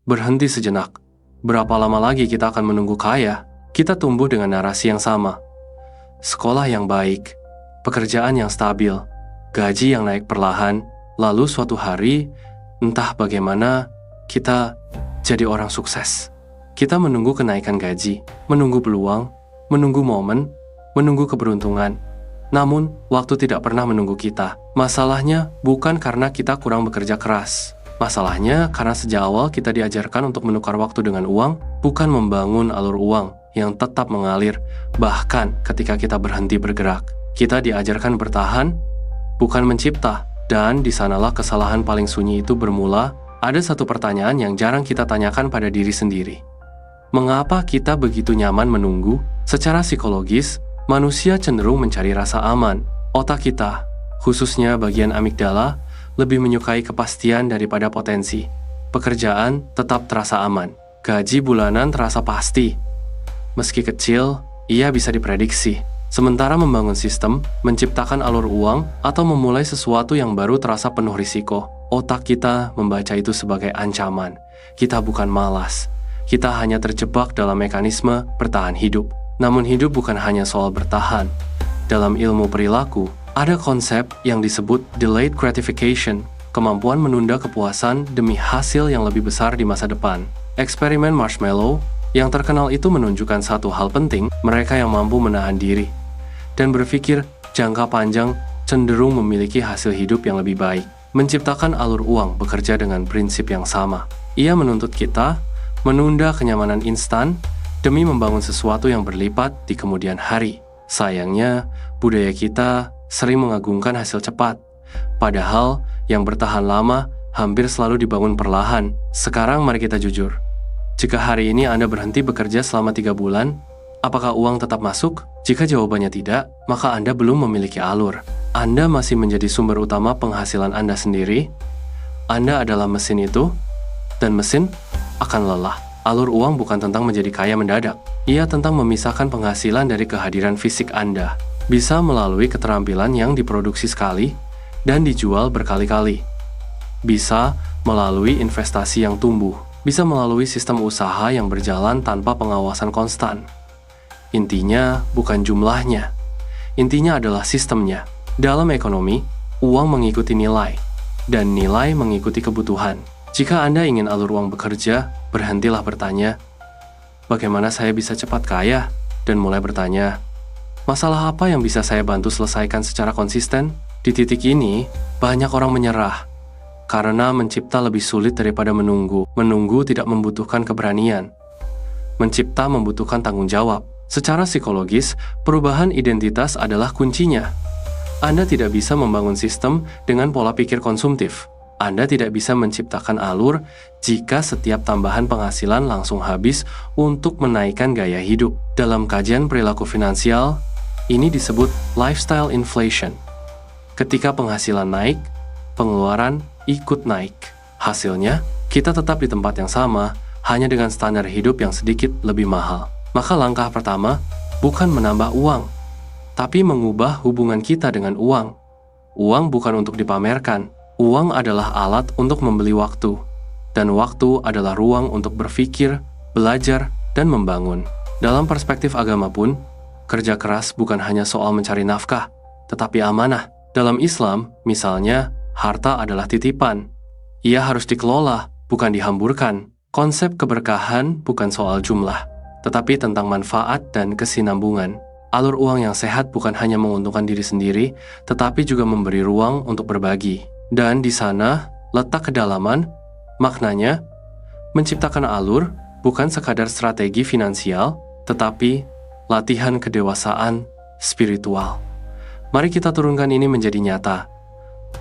Berhenti sejenak. Berapa lama lagi kita akan menunggu kaya? Kita tumbuh dengan narasi yang sama. Sekolah yang baik, pekerjaan yang stabil, gaji yang naik perlahan, lalu suatu hari, entah bagaimana, kita jadi orang sukses. Kita menunggu kenaikan gaji, menunggu peluang, menunggu momen, menunggu keberuntungan. Namun, waktu tidak pernah menunggu kita. Masalahnya bukan karena kita kurang bekerja keras. Masalahnya karena sejak awal kita diajarkan untuk menukar waktu dengan uang, bukan membangun alur uang yang tetap mengalir, bahkan ketika kita berhenti bergerak. Kita diajarkan bertahan, bukan mencipta. Dan di sanalah kesalahan paling sunyi itu bermula. Ada satu pertanyaan yang jarang kita tanyakan pada diri sendiri. Mengapa kita begitu nyaman menunggu? Secara psikologis, manusia cenderung mencari rasa aman. Otak kita, khususnya bagian amigdala, lebih menyukai kepastian daripada potensi. Pekerjaan tetap terasa aman. Gaji bulanan terasa pasti. Meski kecil, ia bisa diprediksi. Sementara membangun sistem, menciptakan alur uang, atau memulai sesuatu yang baru terasa penuh risiko. Otak kita membaca itu sebagai ancaman. Kita bukan malas. Kita hanya terjebak dalam mekanisme bertahan hidup. Namun hidup bukan hanya soal bertahan. Dalam ilmu perilaku, ada konsep yang disebut delayed gratification, kemampuan menunda kepuasan demi hasil yang lebih besar di masa depan. Eksperimen marshmallow yang terkenal itu menunjukkan satu hal penting, mereka yang mampu menahan diri dan berpikir jangka panjang cenderung memiliki hasil hidup yang lebih baik. Menciptakan alur uang bekerja dengan prinsip yang sama. Ia menuntut kita menunda kenyamanan instan demi membangun sesuatu yang berlipat di kemudian hari. Sayangnya, budaya kita sering mengagungkan hasil cepat, padahal yang bertahan lama hampir selalu dibangun perlahan. Sekarang mari kita jujur. Jika hari ini Anda berhenti bekerja selama 3 bulan, apakah uang tetap masuk? Jika jawabannya tidak, maka Anda belum memiliki alur. Anda masih menjadi sumber utama penghasilan Anda sendiri. Anda adalah mesin itu, dan mesin akan lelah. Alur uang bukan tentang menjadi kaya mendadak. Ia tentang memisahkan penghasilan dari kehadiran fisik Anda. Bisa melalui keterampilan yang diproduksi sekali dan dijual berkali-kali. Bisa melalui investasi yang tumbuh. Bisa melalui sistem usaha yang berjalan tanpa pengawasan konstan. Intinya bukan jumlahnya. Intinya adalah sistemnya. Dalam ekonomi, uang mengikuti nilai, dan nilai mengikuti kebutuhan. Jika Anda ingin alur uang bekerja, berhentilah bertanya, bagaimana saya bisa cepat kaya? Dan mulai bertanya, masalah apa yang bisa saya bantu selesaikan secara konsisten? Di titik ini, banyak orang menyerah. Karena mencipta lebih sulit daripada menunggu. Menunggu tidak membutuhkan keberanian. Mencipta membutuhkan tanggung jawab. Secara psikologis, perubahan identitas adalah kuncinya. Anda tidak bisa membangun sistem dengan pola pikir konsumtif. Anda tidak bisa menciptakan alur jika setiap tambahan penghasilan langsung habis untuk menaikkan gaya hidup. Dalam kajian perilaku finansial, ini disebut lifestyle inflation. Ketika penghasilan naik, pengeluaran ikut naik. Hasilnya, kita tetap di tempat yang sama, hanya dengan standar hidup yang sedikit lebih mahal. Maka langkah pertama, bukan menambah uang, tapi mengubah hubungan kita dengan uang. Uang bukan untuk dipamerkan. Uang adalah alat untuk membeli waktu. Dan waktu adalah ruang untuk berpikir, belajar, dan membangun. Dalam perspektif agama pun, kerja keras bukan hanya soal mencari nafkah, tetapi amanah. Dalam Islam, misalnya, harta adalah titipan. Ia harus dikelola, bukan dihamburkan. Konsep keberkahan bukan soal jumlah, tetapi tentang manfaat dan kesinambungan. Alur uang yang sehat bukan hanya menguntungkan diri sendiri, tetapi juga memberi ruang untuk berbagi. Dan di sana, letak kedalaman, maknanya, menciptakan alur bukan sekadar strategi finansial, tetapi latihan kedewasaan spiritual. Mari kita turunkan ini menjadi nyata.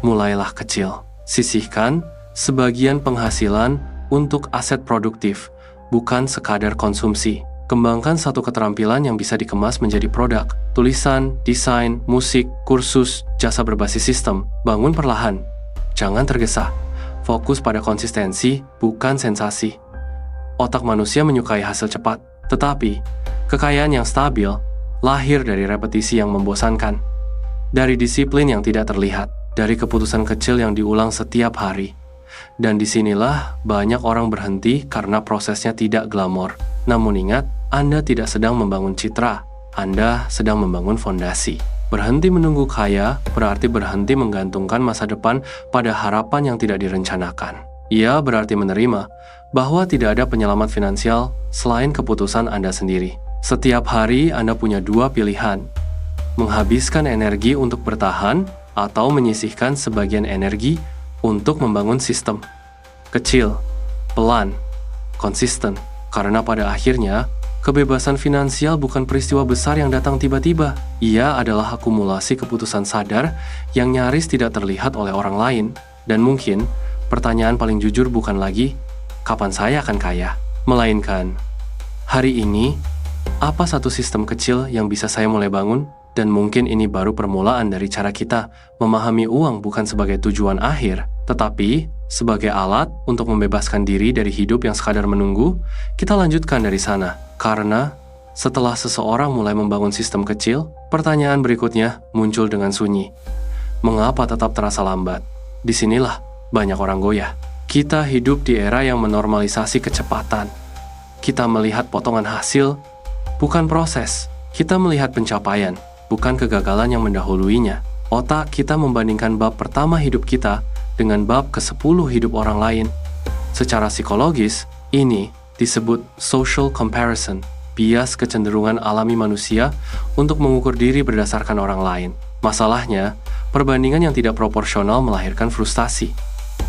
Mulailah kecil. Sisihkan sebagian penghasilan untuk aset produktif, bukan sekadar konsumsi. Kembangkan satu keterampilan yang bisa dikemas menjadi produk. Tulisan, desain, musik, kursus, jasa berbasis sistem. Bangun perlahan. Jangan tergesa. Fokus pada konsistensi, bukan sensasi. Otak manusia menyukai hasil cepat. Tetapi, kekayaan yang stabil lahir dari repetisi yang membosankan. Dari disiplin yang tidak terlihat. Dari keputusan kecil yang diulang setiap hari. Dan disinilah banyak orang berhenti karena prosesnya tidak glamor. Namun ingat, Anda tidak sedang membangun citra, Anda sedang membangun fondasi. Berhenti menunggu kaya berarti berhenti menggantungkan masa depan pada harapan yang tidak direncanakan. Ia berarti menerima bahwa tidak ada penyelamat finansial selain keputusan Anda sendiri. Setiap hari Anda punya dua pilihan, menghabiskan energi untuk bertahan atau menyisihkan sebagian energi untuk membangun sistem. Kecil, pelan, konsisten. Karena pada akhirnya, kebebasan finansial bukan peristiwa besar yang datang tiba-tiba. Ia adalah akumulasi keputusan sadar yang nyaris tidak terlihat oleh orang lain. Dan mungkin, pertanyaan paling jujur bukan lagi, kapan saya akan kaya? Melainkan, hari ini, apa satu sistem kecil yang bisa saya mulai bangun? Dan mungkin ini baru permulaan dari cara kita memahami uang bukan sebagai tujuan akhir, tetapi sebagai alat untuk membebaskan diri dari hidup yang sekadar menunggu. Kita lanjutkan dari sana. Karena setelah seseorang mulai membangun sistem kecil, pertanyaan berikutnya muncul dengan sunyi. Mengapa tetap terasa lambat? Disinilah banyak orang goyah. Kita hidup di era yang menormalisasi kecepatan. Kita melihat potongan hasil, bukan proses. Kita melihat pencapaian, bukan kegagalan yang mendahuluinya. Otak kita membandingkan bab pertama hidup kita dengan bab ke-10 hidup orang lain. Secara psikologis, ini disebut social comparison, bias kecenderungan alami manusia untuk mengukur diri berdasarkan orang lain. Masalahnya, perbandingan yang tidak proporsional melahirkan frustasi.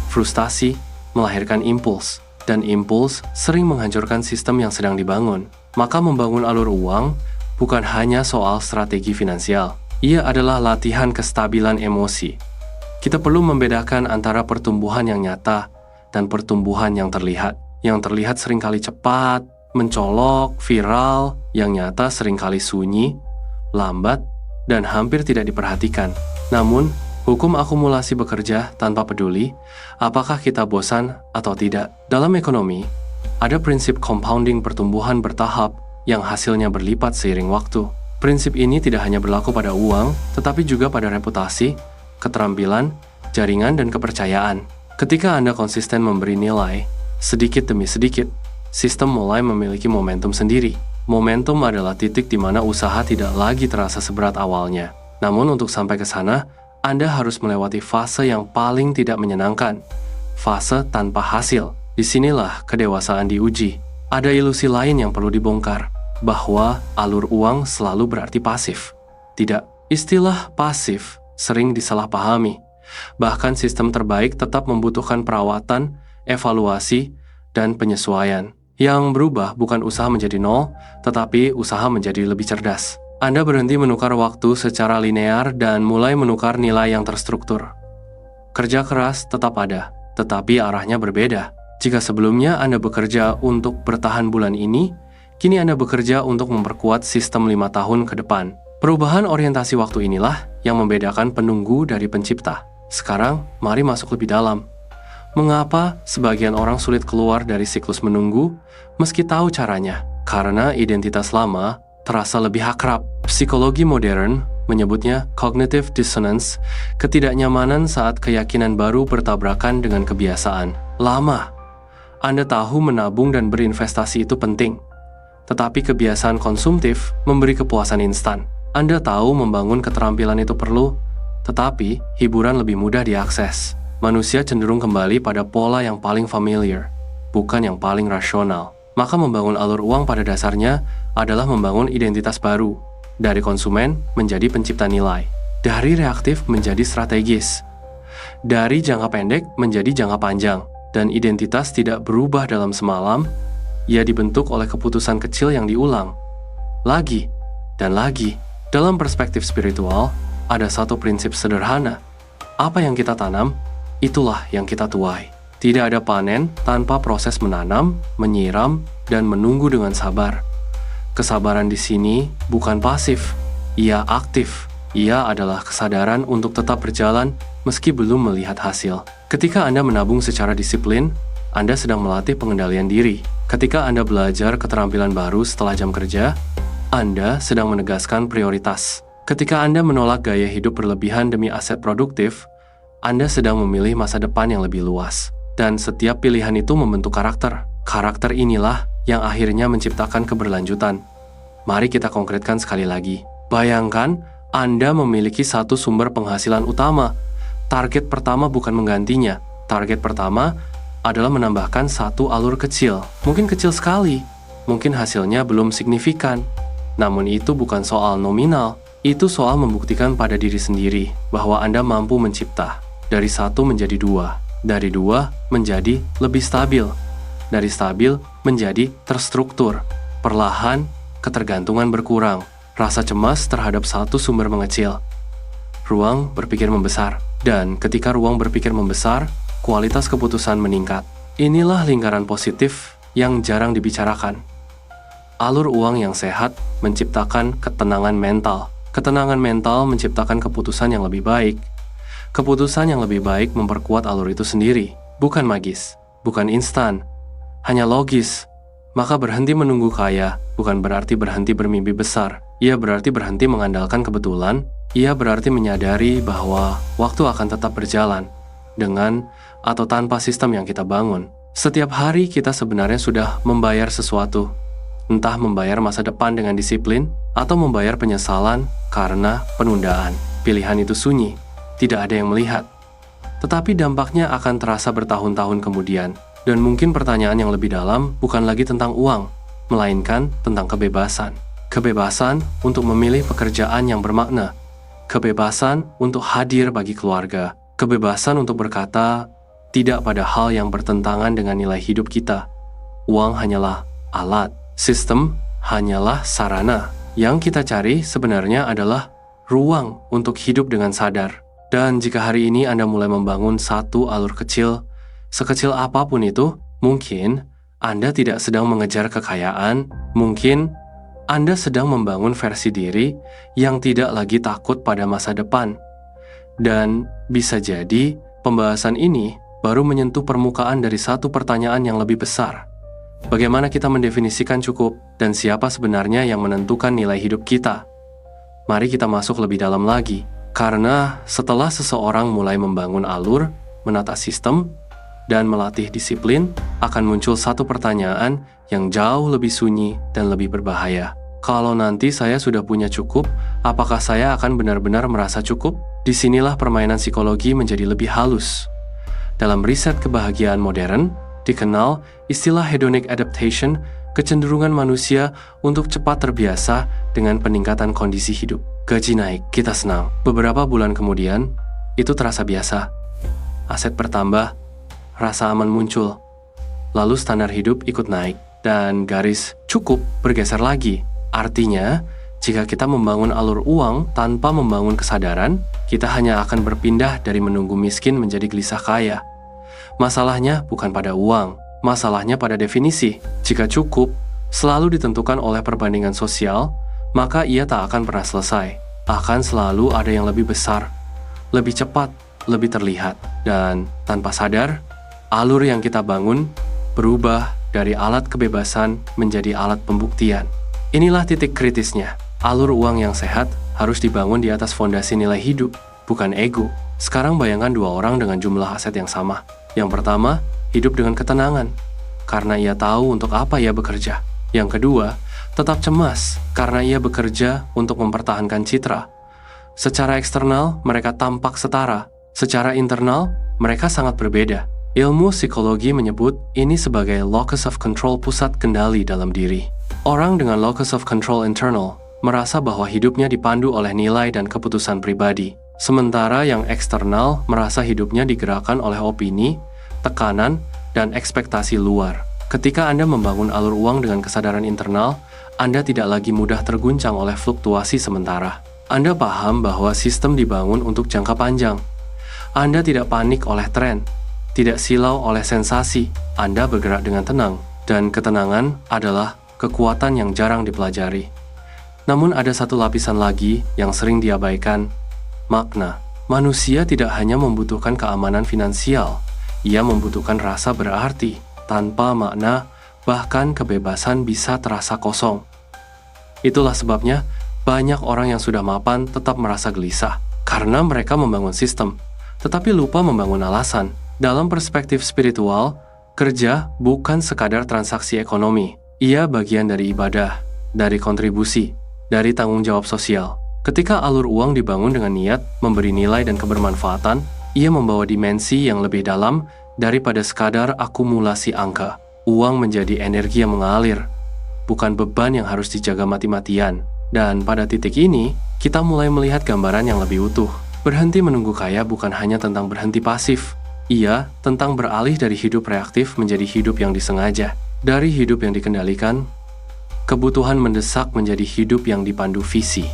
Frustasi melahirkan impuls, dan impuls sering menghancurkan sistem yang sedang dibangun. Maka membangun alur uang bukan hanya soal strategi finansial. Ia adalah latihan kestabilan emosi. Kita perlu membedakan antara pertumbuhan yang nyata dan pertumbuhan yang terlihat. Yang terlihat seringkali cepat, mencolok, viral, yang nyata seringkali sunyi, lambat, dan hampir tidak diperhatikan. Namun, hukum akumulasi bekerja tanpa peduli apakah kita bosan atau tidak. Dalam ekonomi, ada prinsip compounding pertumbuhan bertahap yang hasilnya berlipat seiring waktu. Prinsip ini tidak hanya berlaku pada uang, tetapi juga pada reputasi, keterampilan, jaringan, dan kepercayaan. Ketika Anda konsisten memberi nilai, sedikit demi sedikit, sistem mulai memiliki momentum sendiri. Momentum adalah titik di mana usaha tidak lagi terasa seberat awalnya. Namun untuk sampai ke sana, Anda harus melewati fase yang paling tidak menyenangkan. Fase tanpa hasil. Disinilah kedewasaan diuji. Ada ilusi lain yang perlu dibongkar, bahwa alur uang selalu berarti pasif. Tidak, istilah pasif sering disalahpahami. Bahkan sistem terbaik tetap membutuhkan perawatan, evaluasi, dan penyesuaian. Yang berubah bukan usaha menjadi nol, tetapi usaha menjadi lebih cerdas. Anda berhenti menukar waktu secara linear dan mulai menukar nilai yang terstruktur. Kerja keras tetap ada, tetapi arahnya berbeda. Jika sebelumnya Anda bekerja untuk bertahan bulan ini, kini Anda bekerja untuk memperkuat sistem 5 tahun ke depan. Perubahan orientasi waktu inilah yang membedakan penunggu dari pencipta. Sekarang, mari masuk lebih dalam. Mengapa sebagian orang sulit keluar dari siklus menunggu meski tahu caranya? Karena identitas lama terasa lebih akrab. Psikologi modern menyebutnya cognitive dissonance, ketidaknyamanan saat keyakinan baru bertabrakan dengan kebiasaan lama. Anda tahu menabung dan berinvestasi itu penting, tetapi kebiasaan konsumtif memberi kepuasan instan. Anda tahu membangun keterampilan itu perlu, tetapi hiburan lebih mudah diakses. Manusia cenderung kembali pada pola yang paling familiar, bukan yang paling rasional. Maka membangun alur uang pada dasarnya adalah membangun identitas baru, dari konsumen menjadi pencipta nilai, dari reaktif menjadi strategis, dari jangka pendek menjadi jangka panjang. Dan identitas tidak berubah dalam semalam, ia dibentuk oleh keputusan kecil yang diulang. Lagi, dan lagi. Dalam perspektif spiritual, ada satu prinsip sederhana. Apa yang kita tanam, itulah yang kita tuai. Tidak ada panen tanpa proses menanam, menyiram, dan menunggu dengan sabar. Kesabaran di sini bukan pasif, ia aktif. Ia adalah kesadaran untuk tetap berjalan meski belum melihat hasil. Ketika Anda menabung secara disiplin, Anda sedang melatih pengendalian diri. Ketika Anda belajar keterampilan baru setelah jam kerja, Anda sedang menegaskan prioritas. Ketika Anda menolak gaya hidup berlebihan demi aset produktif, Anda sedang memilih masa depan yang lebih luas. Dan setiap pilihan itu membentuk karakter. Karakter inilah yang akhirnya menciptakan keberlanjutan. Mari kita konkretkan sekali lagi. Bayangkan Anda memiliki satu sumber penghasilan utama. Target pertama bukan menggantinya. Target pertama adalah menambahkan satu alur kecil. Mungkin kecil sekali. Mungkin hasilnya belum signifikan. Namun itu bukan soal nominal. Itu soal membuktikan pada diri sendiri bahwa Anda mampu mencipta. Dari 1 menjadi 2. Dari 2 menjadi lebih stabil. Dari stabil menjadi terstruktur. Perlahan, ketergantungan berkurang. Rasa cemas terhadap satu sumber mengecil. Ruang berpikir membesar. Dan ketika ruang berpikir membesar, kualitas keputusan meningkat. Inilah lingkaran positif yang jarang dibicarakan. Alur uang yang sehat menciptakan ketenangan mental. Ketenangan mental menciptakan keputusan yang lebih baik. Keputusan yang lebih baik memperkuat alur itu sendiri. Bukan magis, bukan instan, hanya logis. Maka berhenti menunggu kaya bukan berarti berhenti bermimpi besar. Ia berarti berhenti mengandalkan kebetulan. Ia berarti menyadari bahwa waktu akan tetap berjalan dengan atau tanpa sistem yang kita bangun. Setiap hari kita sebenarnya sudah membayar sesuatu. Entah membayar masa depan dengan disiplin atau membayar penyesalan karena penundaan. Pilihan itu sunyi, tidak ada yang melihat. Tetapi dampaknya akan terasa bertahun-tahun kemudian. Dan mungkin pertanyaan yang lebih dalam bukan lagi tentang uang, melainkan tentang kebebasan. Kebebasan untuk memilih pekerjaan yang bermakna. Kebebasan untuk hadir bagi keluarga. Kebebasan untuk berkata tidak pada hal yang bertentangan dengan nilai hidup kita. Uang hanyalah alat. Sistem hanyalah sarana. Yang kita cari sebenarnya adalah ruang untuk hidup dengan sadar. Dan jika hari ini Anda mulai membangun satu alur kecil, sekecil apapun itu, mungkin Anda tidak sedang mengejar kekayaan, mungkin Anda sedang membangun versi diri yang tidak lagi takut pada masa depan. Dan bisa jadi pembahasan ini baru menyentuh permukaan dari satu pertanyaan yang lebih besar. Bagaimana kita mendefinisikan cukup dan siapa sebenarnya yang menentukan nilai hidup kita? Mari kita masuk lebih dalam lagi. Karena setelah seseorang mulai membangun alur, menata sistem, dan melatih disiplin, akan muncul satu pertanyaan yang jauh lebih sunyi dan lebih berbahaya. Kalau nanti saya sudah punya cukup, apakah saya akan benar-benar merasa cukup? Disinilah permainan psikologi menjadi lebih halus. Dalam riset kebahagiaan modern, dikenal istilah hedonic adaptation, kecenderungan manusia untuk cepat terbiasa dengan peningkatan kondisi hidup. Gaji naik, kita senang. Beberapa bulan kemudian, itu terasa biasa. Aset bertambah, rasa aman muncul. Lalu standar hidup ikut naik, dan garis cukup bergeser lagi. Artinya, jika kita membangun alur uang tanpa membangun kesadaran, kita hanya akan berpindah dari menunggu miskin menjadi gelisah kaya. Masalahnya bukan pada uang, masalahnya pada definisi. Jika cukup selalu ditentukan oleh perbandingan sosial, maka ia tak akan pernah selesai. Akan selalu ada yang lebih besar, lebih cepat, lebih terlihat. Dan tanpa sadar, alur yang kita bangun berubah dari alat kebebasan menjadi alat pembuktian. Inilah titik kritisnya. Alur uang yang sehat harus dibangun di atas fondasi nilai hidup, bukan ego. Sekarang bayangkan dua orang dengan jumlah aset yang sama. Yang pertama, hidup dengan ketenangan, karena ia tahu untuk apa ia bekerja. Yang kedua, tetap cemas, karena ia bekerja untuk mempertahankan citra. Secara eksternal, mereka tampak setara. Secara internal, mereka sangat berbeda. Ilmu psikologi menyebut ini sebagai locus of control, pusat kendali dalam diri. Orang dengan locus of control internal merasa bahwa hidupnya dipandu oleh nilai dan keputusan pribadi. Sementara yang eksternal merasa hidupnya digerakkan oleh opini, tekanan, dan ekspektasi luar. Ketika Anda membangun alur uang dengan kesadaran internal, Anda tidak lagi mudah terguncang oleh fluktuasi sementara. Anda paham bahwa sistem dibangun untuk jangka panjang. Anda tidak panik oleh tren, tidak silau oleh sensasi. Anda bergerak dengan tenang, dan ketenangan adalah kekuatan yang jarang dipelajari. Namun ada satu lapisan lagi yang sering diabaikan, makna. Manusia tidak hanya membutuhkan keamanan finansial, ia membutuhkan rasa berarti. Tanpa makna, bahkan kebebasan bisa terasa kosong. Itulah sebabnya banyak orang yang sudah mapan tetap merasa gelisah, karena mereka membangun sistem, tetapi lupa membangun alasan. Dalam perspektif spiritual, kerja bukan sekadar transaksi ekonomi. Ia bagian dari ibadah, dari kontribusi, dari tanggung jawab sosial. Ketika alur uang dibangun dengan niat, memberi nilai dan kebermanfaatan, ia membawa dimensi yang lebih dalam daripada sekadar akumulasi angka. Uang menjadi energi yang mengalir, bukan beban yang harus dijaga mati-matian. Dan pada titik ini, kita mulai melihat gambaran yang lebih utuh. Berhenti menunggu kaya bukan hanya tentang berhenti pasif. Ia tentang beralih dari hidup reaktif menjadi hidup yang disengaja. Dari hidup yang dikendalikan, kebutuhan mendesak menjadi hidup yang dipandu visi.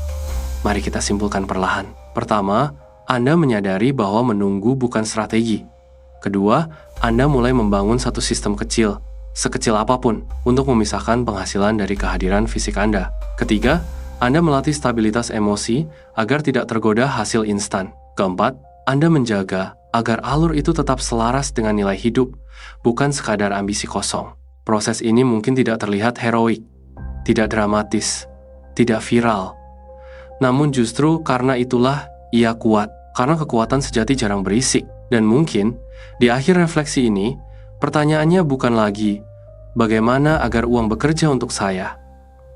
Mari kita simpulkan perlahan. Pertama, Anda menyadari bahwa menunggu bukan strategi. Kedua, Anda mulai membangun satu sistem kecil, sekecil apapun, untuk memisahkan penghasilan dari kehadiran fisik Anda. Ketiga, Anda melatih stabilitas emosi agar tidak tergoda hasil instan. Keempat, Anda menjaga agar alur itu tetap selaras dengan nilai hidup, bukan sekadar ambisi kosong. Proses ini mungkin tidak terlihat heroik, tidak dramatis, tidak viral. Namun justru karena itulah ia kuat, karena kekuatan sejati jarang berisik. Dan mungkin, di akhir refleksi ini, pertanyaannya bukan lagi, bagaimana agar uang bekerja untuk saya?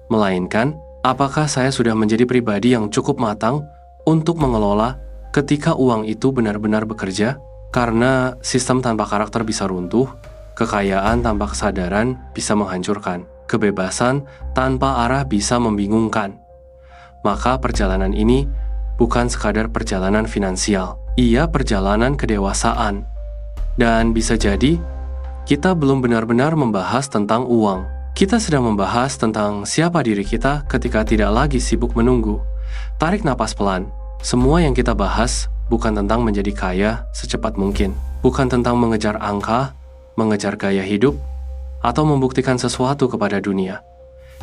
Melainkan, apakah saya sudah menjadi pribadi yang cukup matang untuk mengelola ketika uang itu benar-benar bekerja? Karena sistem tanpa karakter bisa runtuh, kekayaan tanpa kesadaran bisa menghancurkan, kebebasan tanpa arah bisa membingungkan. Maka perjalanan ini bukan sekadar perjalanan finansial, ia perjalanan kedewasaan. Dan bisa jadi, kita belum benar-benar membahas tentang uang. Kita sedang membahas tentang siapa diri kita ketika tidak lagi sibuk menunggu. Tarik napas pelan. Semua yang kita bahas bukan tentang menjadi kaya secepat mungkin. Bukan tentang mengejar angka, mengejar gaya hidup, atau membuktikan sesuatu kepada dunia.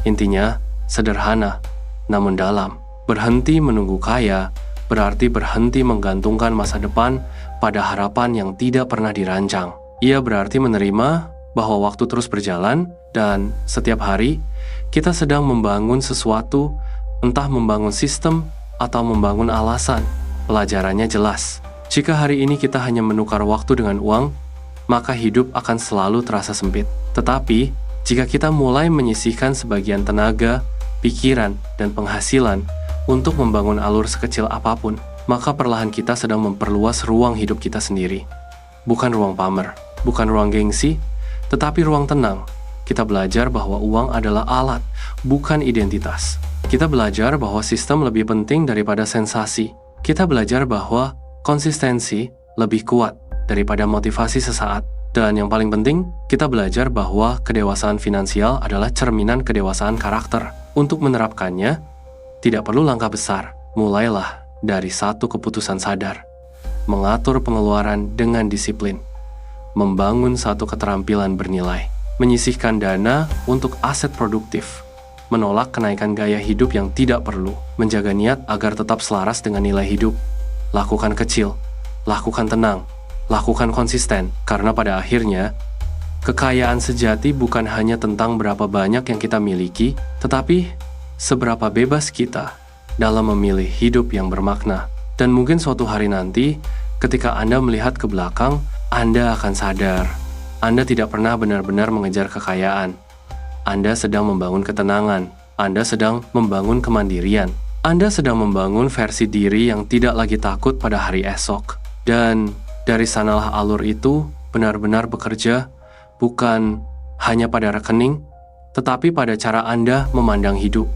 Intinya, sederhana, namun dalam. Berhenti menunggu kaya berarti berhenti menggantungkan masa depan pada harapan yang tidak pernah dirancang. Ia berarti menerima bahwa waktu terus berjalan dan setiap hari kita sedang membangun sesuatu, entah membangun sistem atau membangun alasan. Pelajarannya jelas. Jika hari ini kita hanya menukar waktu dengan uang, maka hidup akan selalu terasa sempit. Tetapi, jika kita mulai menyisihkan sebagian tenaga, pikiran, dan penghasilan untuk membangun alur sekecil apapun, maka perlahan kita sedang memperluas ruang hidup kita sendiri. Bukan ruang pamer, bukan ruang gengsi, tetapi ruang tenang. Kita belajar bahwa uang adalah alat, bukan identitas. Kita belajar bahwa sistem lebih penting daripada sensasi. Kita belajar bahwa konsistensi lebih kuat daripada motivasi sesaat. Dan yang paling penting, kita belajar bahwa kedewasaan finansial adalah cerminan kedewasaan karakter. Untuk menerapkannya, tidak perlu langkah besar. Mulailah dari satu keputusan sadar. Mengatur pengeluaran dengan disiplin. Membangun satu keterampilan bernilai. Menyisihkan dana untuk aset produktif. Menolak kenaikan gaya hidup yang tidak perlu. Menjaga niat agar tetap selaras dengan nilai hidup. Lakukan kecil. Lakukan tenang. Lakukan konsisten. Karena pada akhirnya, kekayaan sejati bukan hanya tentang berapa banyak yang kita miliki, tetapi seberapa bebas kita dalam memilih hidup yang bermakna. Dan mungkin suatu hari nanti, ketika Anda melihat ke belakang, Anda akan sadar, Anda tidak pernah benar-benar mengejar kekayaan. Anda sedang membangun ketenangan. Anda sedang membangun kemandirian. Anda sedang membangun versi diri yang tidak lagi takut pada hari esok. Dan dari sanalah alur itu benar-benar bekerja, bukan hanya pada rekening, tetapi pada cara Anda memandang hidup.